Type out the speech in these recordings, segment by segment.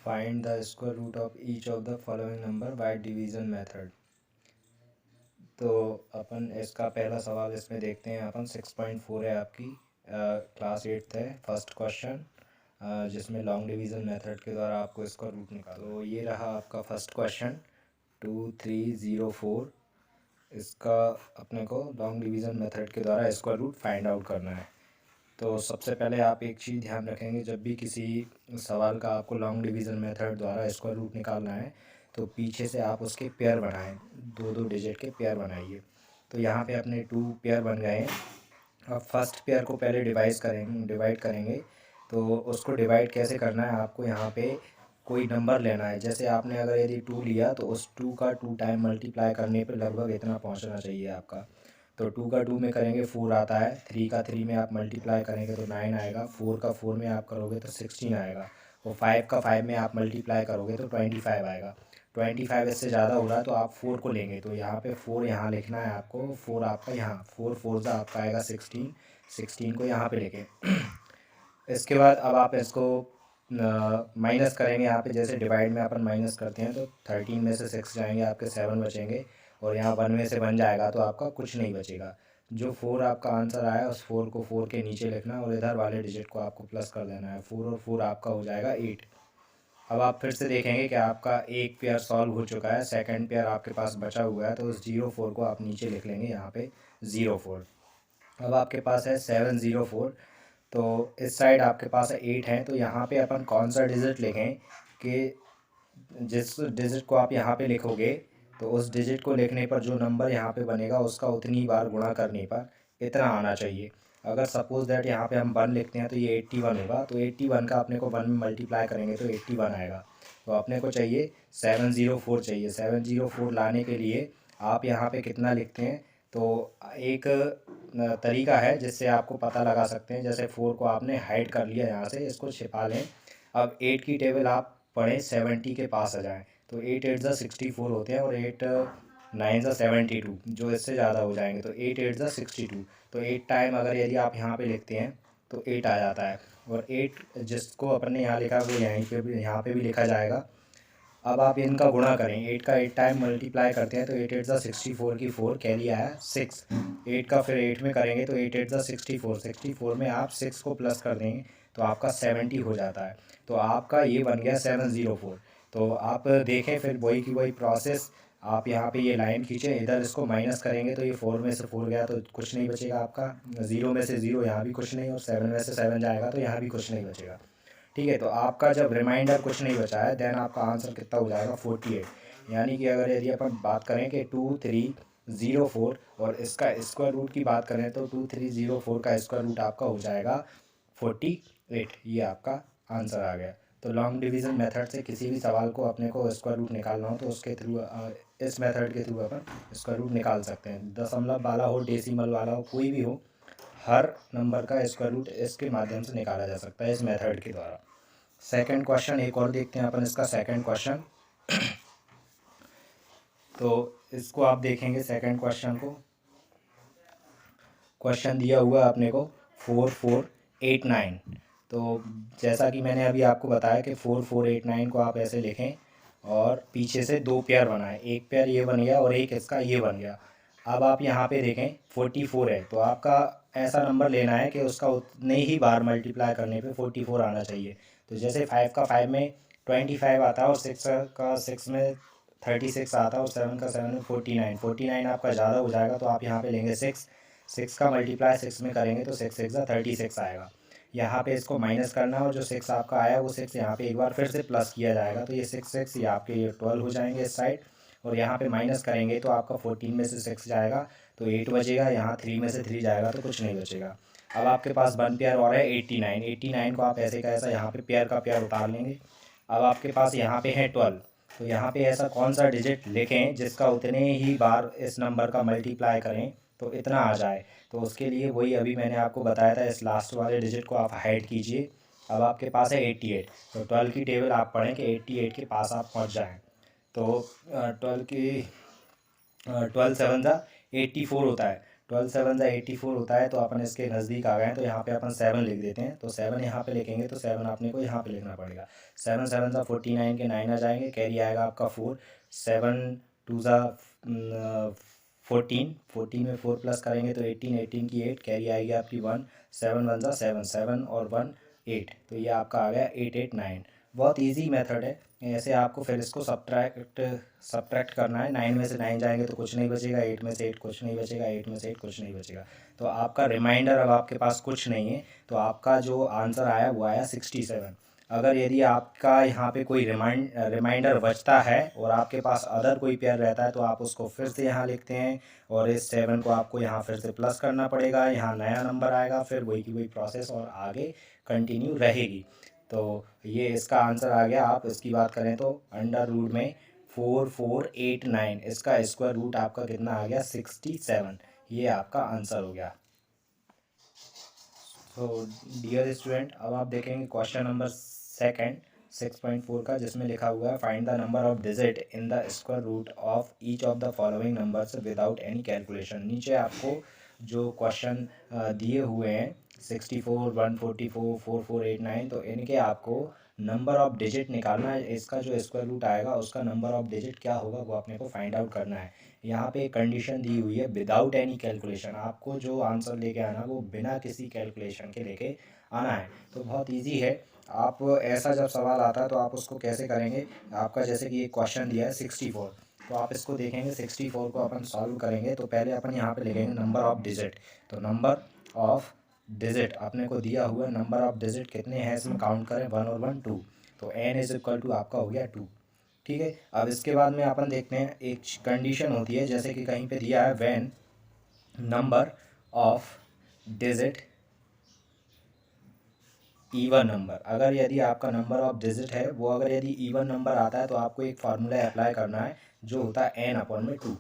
Find the square root of each of the following number by division method. तो अपन इसका पहला सवाल इसमें देखते हैं। अपन 6.4 है आपकी, क्लास 8th है, फर्स्ट क्वेश्चन, जिसमें लॉन्ग डिवीज़न मेथड के द्वारा आपको इसका रूट निकालना। तो ये रहा आपका फर्स्ट क्वेश्चन 2304। इसका अपने को लॉन्ग डिवीज़न मेथड के द्वारा इसका रूट फाइंड आउट करना है। तो सबसे पहले आप एक चीज़ ध्यान रखेंगे, जब भी किसी सवाल का आपको लॉन्ग डिवीज़न मेथड द्वारा स्क्वायर रूट निकालना है तो पीछे से आप उसके पेयर बनाएं, दो दो डिजिट के पेयर बनाइए। तो यहाँ पे अपने 2 पेयर बन गए हैं। अब फर्स्ट पेयर को पहले डिवाइड करेंगे। तो उसको डिवाइड कैसे करना है, आपको यहाँ पे कोई नंबर लेना है। जैसे आपने अगर यदि 2 लिया तो उस 2 का 2 टाइम मल्टीप्लाई करने पे लगभग इतना पहुँचना चाहिए आपका। तो 2 का 2 में करेंगे 4 आता है, 3 का 3 में आप मल्टीप्लाई करेंगे तो 9 आएगा, 4 का 4 में आप करोगे तो 16 आएगा, और 5 का 5 में आप मल्टीप्लाई करोगे तो 25 आएगा। 25 इससे ज़्यादा हो रहा है तो आप 4 को लेंगे। तो यहाँ पे 4 यहाँ लिखना है आपको, 4 आपका यहाँ, 4 4 ज़ा आपका आएगा 16, 16 को यहाँ पे लेके इसके बाद अब आप इसको माइनस करेंगे। यहाँ पे जैसे डिवाइड में अपन माइनस करते हैं तो 13 में से 6 जाएंगे, आपके 7 बचेंगे, और यहाँ 1 में से 1 जाएगा तो आपका कुछ नहीं बचेगा। जो 4 आपका आंसर आया उस 4 को 4 के नीचे लिखना और इधर वाले डिजिट को आपको प्लस कर देना है। 4 और 4 आपका हो जाएगा 8। अब आप फिर से देखेंगे कि आपका एक पेयर सॉल्व हो चुका है, सेकंड पेयर आपके पास बचा हुआ है, तो उस 04 को आप नीचे लिख लेंगे यहाँ पे 04। अब आपके पास है 704। तो इस साइड आपके पास है 8 है, तो यहाँ पे अपन कौन सा डिजिट लिखें कि जिस डिजिट को आप यहाँ पे लिखोगे तो उस डिजिट को लिखने पर जो नंबर यहाँ पे बनेगा उसका उतनी बार गुणा करने पर इतना आना चाहिए। अगर सपोज दैट यहाँ पे हम 1 लिखते हैं तो ये 81 होगा, तो 81 का अपने को 1 में मल्टीप्लाई करेंगे तो 81 आएगा। तो अपने को चाहिए 704 चाहिए। 704 लाने के लिए आप यहाँ पे कितना लिखते हैं, तो एक तरीका है जिससे आपको पता लगा सकते हैं। जैसे 4 को आपने हाइड कर लिया, यहाँ से इसको छिपा लें। अब 8 की टेबल आप पढ़ें 70 के पास आ जाएँ, तो 8 8 ज़ा 64 होते हैं और 8 9 ज़ा 72, जो इससे ज़्यादा हो जाएंगे तो 8 8 ज़ा 62। तो 8 टाइम अगर यदि आप यहाँ पे लिखते हैं तो 8 आ जाता है, और 8 जिसको अपन ने यहाँ लिखा वो यहाँ पे भी लिखा जाएगा। अब आप इनका गुणा करें, 8 का 8 टाइम मल्टीप्लाई करते हैं तो 8 8 ज़ा 64 की 4 कैरी आया 6। 8 का फिर 8 में करेंगे तो 8 8 ज़ा 64, 64 में आप 6 को प्लस कर देंगे तो आपका 70 हो जाता है। तो आपका ये बन गया 704। तो आप देखें फिर वही की वही प्रोसेस, आप यहाँ पे ये लाइन खींचें, इधर इसको माइनस करेंगे तो ये 4 में से 4 गया तो कुछ नहीं बचेगा आपका, 0 में से 0 यहाँ भी कुछ नहीं, और 7 में से 7 जाएगा तो यहाँ भी कुछ नहीं बचेगा। ठीक है, तो आपका जब रिमाइंडर कुछ नहीं बचा है देन आपका आंसर कितना हो जाएगा 48। यानी कि अगर यदि अपन बात करें कि 2304 और इसका स्क्वायर रूट की बात करें तो 2304 का स्क्वायर रूट आपका हो जाएगा 48। ये आपका आंसर आ गया। तो लॉन्ग डिवीज़न मेथड से किसी भी सवाल को अपने को स्क्वायर रूट निकालना हो तो उसके थ्रू इस मेथड के थ्रू अपन स्क्वायर रूट निकाल सकते हैं। दशमलव वाला हो, डेसिमल वाला हो, कोई भी हो, हर नंबर का स्क्वायर रूट इसके माध्यम से निकाला जा सकता है इस मेथड के द्वारा। सेकंड क्वेश्चन एक और देखते हैं अपन, इसका सेकंड क्वेश्चन। तो इसको आप देखेंगे सेकंड क्वेश्चन को, क्वेश्चन दिया हुआ है अपने को 4489। तो जैसा कि मैंने अभी आपको बताया कि 4489 को आप ऐसे लिखें और पीछे से 2 पेयर बनाएं, एक पेयर ये बन गया और एक इसका ये बन गया। अब आप यहाँ पे देखें 44 है, तो आपका ऐसा नंबर लेना है कि उसका उतने ही बार मल्टीप्लाई करने पे 44 आना चाहिए। तो जैसे 5 का 5 में 25 आता है, और 6 का 6 में 36 आता है, और 7 का 7 में 49 आपका ज़्यादा हो जाएगा। तो आप यहाँ पे लेंगे 6, 6 का मल्टीप्लाई 6 में करेंगे तो 6 6 36 आएगा। यहाँ पे इसको माइनस करना, और जो 6 आपका आया वो 6 यहाँ पे एक बार फिर से प्लस किया जाएगा, तो ये 6 ये आपके ये 12 हो जाएंगे इस साइड। और यहाँ पे माइनस करेंगे तो आपका 14 में से 6 जाएगा तो 8 बचेगा, यहाँ 3 में से 3 जाएगा तो कुछ नहीं बचेगा। अब आपके पास 1 पेयर और है 89। 89 को आप ऐसे का ऐसा यहाँ पे पेयर का पेयर उतार लेंगे। अब आपके पास यहाँ पे है 12, तो यहाँ पे ऐसा कौन सा डिजिट लिखें जिसका उतने ही बार इस नंबर का मल्टीप्लाई करें तो इतना आ जाए। तो उसके लिए वही अभी मैंने आपको बताया था, इस लास्ट वाले डिजिट को आप हाइड कीजिए। अब आपके पास है 88, तो 12 की टेबल आप पढ़ें कि 88 के पास आप पहुँच जाएँ। तो 12 की 12 7 ज़ा 84 होता है। 12 7 84 होता है, तो अपन इसके नज़दीक आ गए हैं, तो यहाँ पे अपन 7 लिख देते हैं। तो 7 यहाँ पे लिखेंगे तो 7 अपने को यहाँ पे लिखना पड़ेगा। 7 7 49 के 9 आ जाएंगे, कैरी आएगा आपका 4। 7 2 14, 14 में 4 प्लस करेंगे तो 18, 18 की 8, कैरी आएगी आपकी 1। 7 1 7 7 और 1 8, तो ये आपका आ गया 8 8 9। बहुत इजी मेथड है। ऐसे आपको फिर इसको सब्ट्रैक्ट करना है। 9 में से 9 जाएंगे तो कुछ नहीं बचेगा, 8 में से 8 कुछ नहीं बचेगा, 8 में से 8 कुछ नहीं बचेगा। तो आपका रिमाइंडर अब आपके पास कुछ नहीं है, तो आपका जो आंसर आया वो आया 67। अगर यदि आपका यहाँ पे कोई रिमाइंडर बचता है और आपके पास अदर कोई पेयर रहता है, तो आप उसको फिर से यहाँ लिखते हैं और इस 7 को आपको यहाँ फिर से प्लस करना पड़ेगा, यहाँ नया नंबर आएगा, फिर वही की वही प्रोसेस और आगे कंटिन्यू रहेगी। तो ये इसका आंसर आ गया। आप इसकी बात करें तो अंडर रूट में 4489, इसका स्क्वायर रूट आपका कितना आ गया 67। ये आपका आंसर हो गया। तो डियर स्टूडेंट, अब आप देखेंगे क्वेश्चन नंबर सेकंड 6.4 का, जिसमें लिखा हुआ है find the number of digit in the square root of each of the following numbers without any calculation. नीचे आपको जो क्वेश्चन दिए हुए हैं 64 144 4489, तो इनके आपको नंबर ऑफ डिजिट निकालना है। इसका जो स्क्वायर रूट आएगा उसका नंबर ऑफ डिजिट क्या होगा वो अपने को फाइंड आउट करना है। यहाँ पे एक कंडीशन दी हुई है विदाउट एनी कैलकुलेशन, आपको जो आंसर लेके आना वो बिना किसी कैलकुलेशन के लेके आना है। तो बहुत इजी है। आप ऐसा जब सवाल आता है तो आप उसको कैसे करेंगे, आपका जैसे कि एक क्वेश्चन दिया है 64, तो आप इसको देखेंगे 64 को अपन सॉल्व करेंगे। तो पहले अपन यहाँ पे लिखेंगे नंबर ऑफ डिजिट। तो नंबर ऑफ डिजिट अपने को दिया हुआ, नंबर ऑफ डिजिट कितने हैं इसमें काउंट करें, 1 और 1 2, तो n इज इक्वल टू आपका हो गया 2। ठीक है, अब इसके बाद में अपन देखते हैं एक कंडीशन होती है, जैसे कि कहीं पे दिया है when number of digit even number. अगर यदि आपका नंबर ऑफ डिजिट है वो अगर यदि इवन नंबर आता है तो आपको एक फार्मूला अप्लाई करना है जो होता है n/2।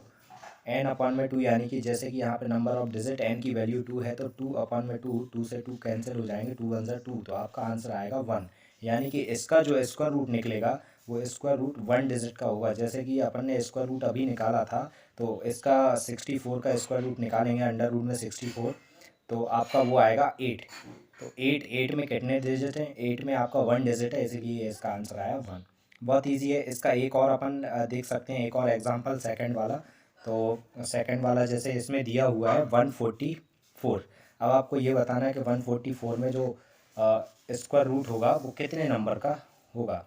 n/2 यानी कि जैसे कि यहाँ पे नंबर ऑफ डिजिट n की वैल्यू 2 है, तो 2/2, 2 से 2 कैंसिल हो जाएंगे, 2 1 2, तो आपका आंसर आएगा 1। यानी कि इसका जो स्क्वायर रूट निकलेगा वो स्क्वायर रूट 1 डिजिट का होगा। जैसे कि अपन ने स्क्वायर रूट अभी निकाला था, तो इसका 64 का स्क्वायर रूट निकालेंगे अंडर रूट में 64, तो आपका वो आएगा 8। तो 8 में कितने डिजिट हैं, 8 में आपका 1 डिजिट है, इसीलिए इसका आंसर आया 1। बहुत ईजी है। इसका एक और अपन देख सकते हैं, एक और एग्जांपल सेकंड वाला। तो सेकंड वाला जैसे इसमें दिया हुआ है 144। अब आपको ये बताना है कि 144 में जो स्क्वायर रूट होगा वो कितने नंबर का होगा।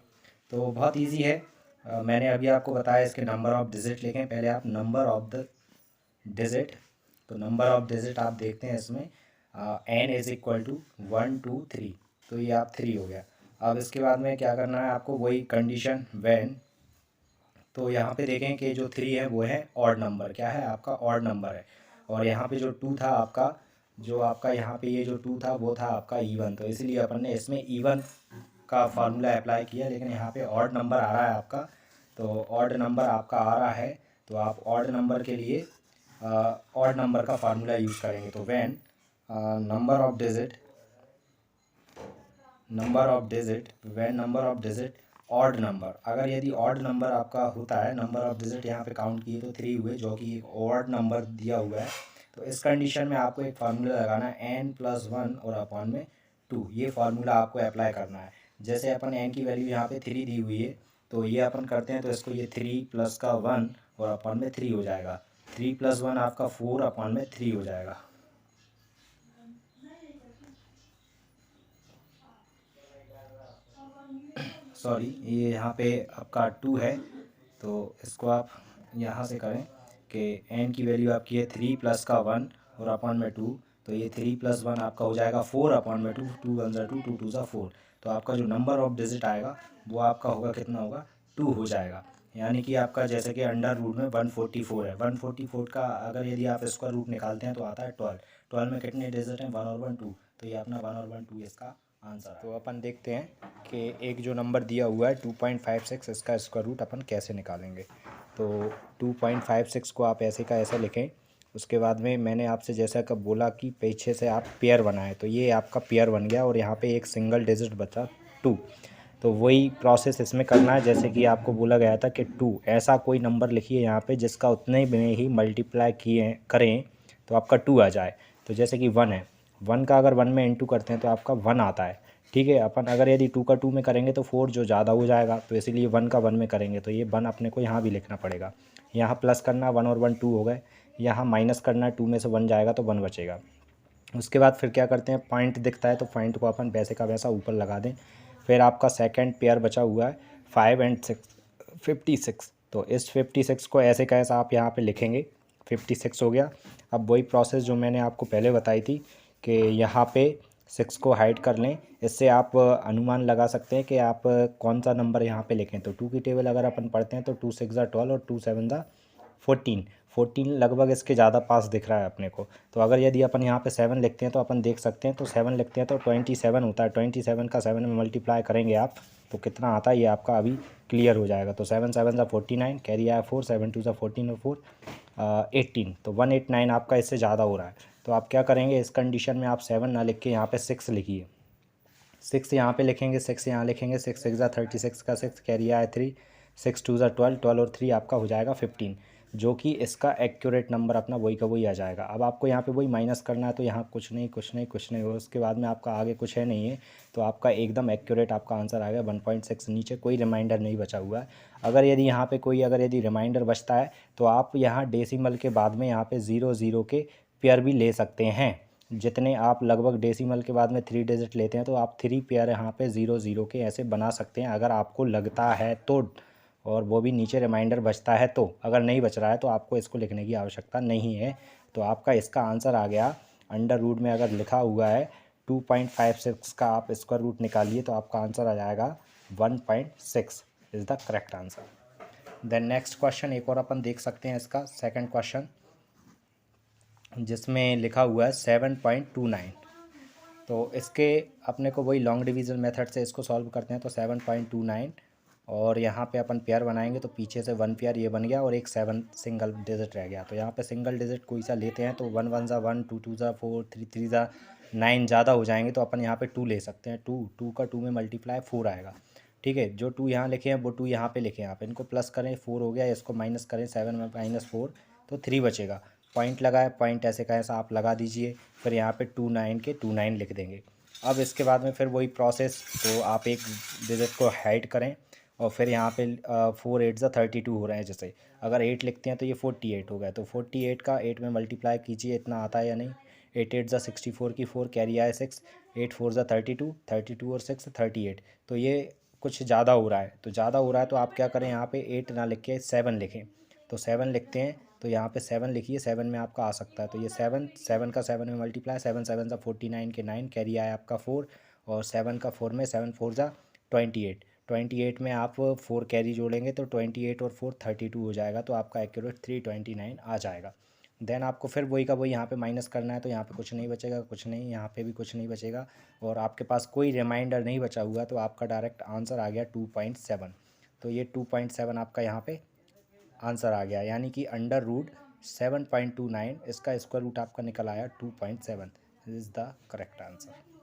तो बहुत इजी है। मैंने अभी आपको बताया इसके नंबर ऑफ डिजिट लिखें। पहले आप नंबर ऑफ द डिजिट, तो नंबर ऑफ डिजिट आप देखते हैं इसमें n इज इक्वल टू 1 2 3, तो ये आप 3 हो गया। अब इसके बाद में क्या करना है आपको, वही कंडीशन व्हेन, तो यहाँ पे देखें कि जो 3 है वो है ऑड नंबर, क्या है आपका ऑड नंबर है। और यहाँ पे जो 2 था आपका, जो आपका यहाँ पे ये जो 2 था वो था आपका इवन, तो इसलिए अपन ने इसमें इवन का फार्मूला अप्लाई किया। लेकिन यहाँ पे ऑड नंबर आ रहा है आपका, तो ऑड नंबर आपका आ रहा है, तो आप ऑड नंबर के लिए ऑड नंबर का फार्मूला यूज़ करेंगे। तो when number of digit when number of digit odd number, अगर यदि ऑड नंबर आपका होता है, नंबर ऑफ डिजिट यहाँ पे काउंट किए तो 3 हुए, जो कि एक ऑड नंबर दिया हुआ है, तो इस कंडीशन में आपको एक फार्मूला लगाना है n+1 और अपॉन में 2। ये फार्मूला आपको अप्लाई करना है। जैसे अपन n की वैल्यू यहाँ पे 3 दी हुई है, तो ये अपन करते हैं, तो इसको ये 3 प्लस का 1 और अपॉन में 3 हो जाएगा। 3 + 1 आपका 4 अपॉन में 3 हो जाएगा। सॉरी, ये यहाँ पे आपका 2 है, तो इसको आप यहाँ से करें कि n की वैल्यू आपकी है 3 प्लस का 1 और अपॉन में 2, तो ये 3 + 1 आपका हो जाएगा 4 अपॉन में 2, 2 1 2, 2 2 4, तो आपका जो नंबर ऑफ डिजिट आएगा वो आपका होगा कितना होगा, 2 हो जाएगा। यानी कि आपका जैसे कि अंडर रूट में 144 है, 144 का अगर यदि आप स्क्वायर रूट निकालते हैं तो आता है 12। 12 में कितने डिजिट हैं, 1 और 1 2, तो ये अपना 1 और 1 2 इसका आंसर। तो अपन देखते हैं कि एक जो नंबर दिया हुआ है 2.56, इसका स्क्वायर रूट अपन कैसे निकालेंगे। तो 2.56 को आप ऐसे का ऐसा लिखें। उसके बाद में मैंने आपसे जैसा कब बोला कि पीछे से आप पेयर बनाएं, तो ये आपका पेयर बन गया और यहाँ पे एक सिंगल डिजिट बचा 2। तो वही प्रोसेस इसमें करना है, जैसे कि आपको बोला गया था कि 2 ऐसा कोई नंबर लिखिए यहाँ पे जिसका उतने में ही मल्टीप्लाई किए करें तो आपका 2 आ जाए। तो जैसे कि 1 है, 1 का अगर 1 में इंटू करते हैं तो आपका 1 आता है, ठीक है। अपन अगर यदि 2 का 2 में करेंगे तो 4 जो ज़्यादा हो जाएगा, तो इसीलिए 1 का 1 में करेंगे तो ये 1 अपने को यहाँ भी लिखना पड़ेगा। यहाँ प्लस करना, 1 और 1 2 हो गए, यहाँ माइनस करना, 2 में से 1 जाएगा तो 1 बचेगा। उसके बाद फिर क्या करते हैं, पॉइंट दिखता है तो पॉइंट को अपन वैसे का वैसा ऊपर लगा दें। फिर आपका सेकंड पेयर बचा हुआ है 5 एंड 6, 56। तो इस 56 को ऐसे का ऐसा आप यहाँ पे लिखेंगे, 56 हो गया। अब वही प्रोसेस जो मैंने आपको पहले बताई थी कि यहाँ पे 6 को हाइड कर लें, इससे आप अनुमान लगा सकते हैं कि आप कौन सा नंबर यहाँ पे लिखें। तो 2 की टेबल अगर अपन पढ़ते हैं तो 2 6 12 और 2 7 14, 14 लगभग इसके ज़्यादा पास दिख रहा है अपने को। तो अगर यदि अपन यहाँ पे 7 लिखते हैं तो अपन देख सकते हैं, तो 7 लिखते हैं तो 27 होता है। 27 का 7 में मल्टीप्लाई करेंगे आप तो कितना आता है ये आपका अभी क्लियर हो जाएगा। तो 7 7 49, कैरी आया 4, 7 2 14 और 4 18, तो 189 आपका इससे ज़्यादा हो रहा है। तो आप क्या करेंगे, इस कंडीशन में आप 7 ना लिख के यहाँ पे 6 लिखिए। 6 यहाँ पे लिखेंगे, 6 यहाँ लिखेंगे, 6 6 36 का 6, कैरी आया 3, 6 2 12, 12 और 3 आपका हो जाएगा 15, जो कि इसका एक्यूरेट नंबर अपना वही का वही आ जाएगा। अब आपको यहाँ पे वही माइनस करना है, तो यहाँ कुछ नहीं कुछ नहीं कुछ नहीं हो, उसके बाद में आपका आगे कुछ है नहीं है, तो आपका एकदम एक्यूरेट आपका आंसर आ गया 1.6। नीचे कोई रिमाइंडर नहीं बचा हुआ है। अगर यदि यहाँ पे कोई अगर यदि रिमाइंडर बचता है तो आप यहाँ डेसिमल के बाद में यहाँ पे 0 0 के पेयर भी ले सकते हैं। जितने आप लगभग डेसिमल के बाद में 3 डिजिट लेते हैं तो आप 3 पेयर यहाँ पे 0 0 के ऐसे बना सकते हैं अगर आपको लगता है तो, और वो भी नीचे रिमाइंडर बचता है तो। अगर नहीं बच रहा है तो आपको इसको लिखने की आवश्यकता नहीं है। तो आपका इसका आंसर आ गया, अंडर रूट में अगर लिखा हुआ है 2.56 का आप स्क्वायर रूट निकालिए तो आपका आंसर आ जाएगा 1.6 is the correct answer. Then next question एक और अपन देख सकते हैं, इसका सेकंड क्वेश्चन जिसमें लिखा हुआ है 7.29। तो इसके अपने को वही लॉन्ग डिवीज़न मेथड से इसको सॉल्व करते हैं। तो 7.29 और यहाँ पे अपन पेयर बनाएंगे तो पीछे से 1 पेयर ये बन गया और एक 7 सिंगल डिजिट रह गया। तो यहाँ पे सिंगल डिजिट कोई सा लेते हैं तो 1 1 ज़ा 1, 2 2 ज़ा 4, 3 3 ज़ा 9 ज़्यादा हो जाएंगे तो अपन यहाँ पे 2 ले सकते हैं। 2 का 2 में मल्टीप्लाई 4 आएगा, ठीक है। जो 2 यहाँ लिखे हैं वो 2 यहाँ पे लिखे हैं आप, इनको प्लस करें 4 हो गया, इसको माइनस करें 7 में -4 तो 3 बचेगा। पॉइंट लगाए, पॉइंट ऐसे का ऐसा आप लगा दीजिए, फिर यहाँ पे 29 के 29 लिख देंगे। अब इसके बाद में फिर वही प्रोसेस, तो आप एक डिजिट को हाइड करें और फिर यहाँ पे 4 8 ज़ा 32 हो रहे हैं। जैसे अगर 8 लिखते हैं तो ये 48 हो गया, तो 48 का 8 में मल्टीप्लाई कीजिए, इतना आता है या नहीं। 8 8 ज़ा 64 की 4, कैरी आया 6, 8 4 ज़ा 32, 32 और 6 38। तो ये कुछ ज़्यादा हो रहा है, तो ज़्यादा हो रहा है तो आप क्या करें, यहाँ पे 8 ना लिख के 7 लिखें। तो 7 लिखते हैं तो यहाँ पे 7 लिखिए, 7 में आपका आ सकता है। तो ये 7 7 का 7 में मल्टीप्लाई, 7 7 ज़ा 49 के 9, कैरी आया आपका 4 और 7 का 4 में 7 4 ज़ा 28, 28 में आप 4 कैरी जोड़ेंगे तो 28 और 4 32 हो जाएगा। तो आपका एक्यूरेट 329 आ जाएगा। देन आपको फिर वही का वही यहाँ पे माइनस करना है, तो यहाँ पे कुछ नहीं बचेगा, कुछ नहीं, यहाँ पे भी कुछ नहीं बचेगा और आपके पास कोई रिमाइंडर नहीं बचा हुआ, तो आपका डायरेक्ट आंसर आ गया 2.7। तो ये 2.7 आपका यहाँ पे आंसर आ गया, यानी कि अंडर रूट 7.29 इसका स्क्वायर रूट आपका निकल आया 2.7 इज़ द करेक्ट आंसर।